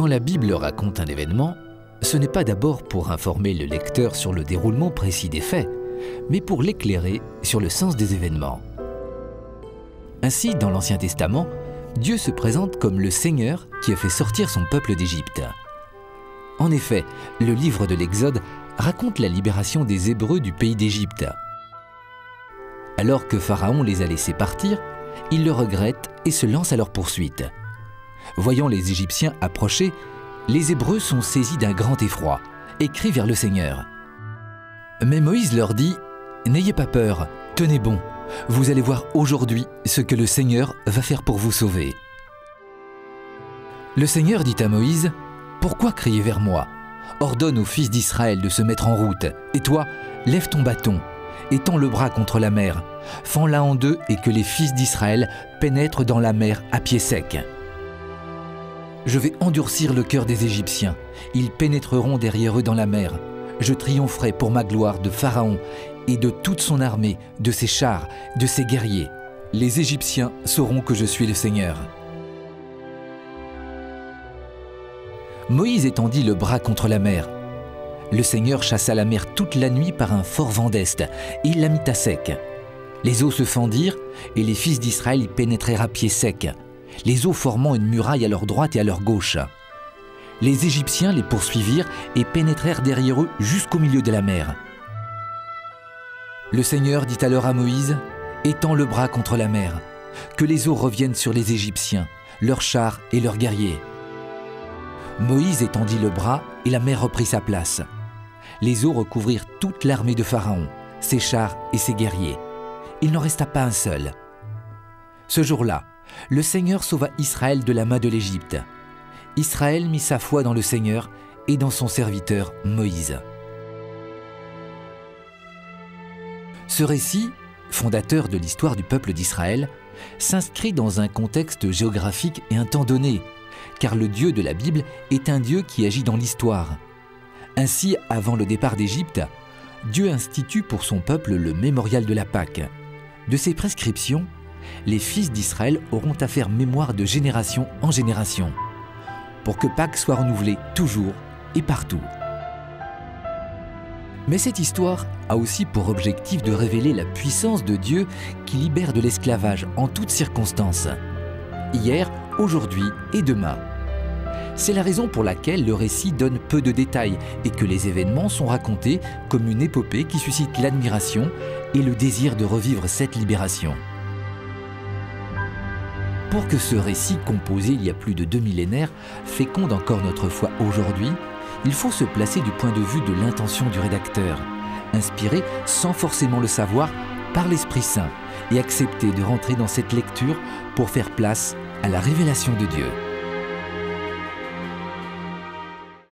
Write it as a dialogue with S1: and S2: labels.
S1: Quand la Bible raconte un événement, ce n'est pas d'abord pour informer le lecteur sur le déroulement précis des faits, mais pour l'éclairer sur le sens des événements. Ainsi, dans l'Ancien Testament, Dieu se présente comme le Seigneur qui a fait sortir son peuple d'Égypte. En effet, le livre de l'Exode raconte la libération des Hébreux du pays d'Égypte. Alors que Pharaon les a laissés partir, il le regrette et se lance à leur poursuite. Voyant les Égyptiens approcher, les Hébreux sont saisis d'un grand effroi et crient vers le Seigneur. Mais Moïse leur dit « N'ayez pas peur, tenez bon, vous allez voir aujourd'hui ce que le Seigneur va faire pour vous sauver. » Le Seigneur dit à Moïse « Pourquoi crier vers moi? Ordonne aux fils d'Israël de se mettre en route, et toi, lève ton bâton, étends le bras contre la mer, fends-la en deux et que les fils d'Israël pénètrent dans la mer à pied sec. Je vais endurcir le cœur des Égyptiens, ils pénétreront derrière eux dans la mer. Je triompherai pour ma gloire de Pharaon et de toute son armée, de ses chars, de ses guerriers. Les Égyptiens sauront que je suis le Seigneur. » Moïse étendit le bras contre la mer. Le Seigneur chassa la mer toute la nuit par un fort vent d'est, et il la mit à sec. Les eaux se fendirent, et les fils d'Israël y pénétrèrent à pied sec, les eaux formant une muraille à leur droite et à leur gauche. Les Égyptiens les poursuivirent et pénétrèrent derrière eux jusqu'au milieu de la mer. Le Seigneur dit alors à Moïse, « Étends le bras contre la mer, que les eaux reviennent sur les Égyptiens, leurs chars et leurs guerriers. » Moïse étendit le bras et la mer reprit sa place. Les eaux recouvrirent toute l'armée de Pharaon, ses chars et ses guerriers. Il n'en resta pas un seul. Ce jour-là, le Seigneur sauva Israël de la main de l'Égypte. Israël mit sa foi dans le Seigneur et dans son serviteur Moïse. Ce récit, fondateur de l'histoire du peuple d'Israël, s'inscrit dans un contexte géographique et un temps donné, car le Dieu de la Bible est un Dieu qui agit dans l'histoire. Ainsi, avant le départ d'Égypte, Dieu institue pour son peuple le mémorial de la Pâque. De ses prescriptions, les fils d'Israël auront à faire mémoire de génération en génération, pour que Pâques soit renouvelée toujours et partout. Mais cette histoire a aussi pour objectif de révéler la puissance de Dieu qui libère de l'esclavage en toutes circonstances, hier, aujourd'hui et demain. C'est la raison pour laquelle le récit donne peu de détails et que les événements sont racontés comme une épopée qui suscite l'admiration et le désir de revivre cette libération. Pour que ce récit composé il y a plus de 2 millénaires féconde encore notre foi aujourd'hui, il faut se placer du point de vue de l'intention du rédacteur, inspiré sans forcément le savoir par l'Esprit Saint et accepter de rentrer dans cette lecture pour faire place à la révélation de Dieu.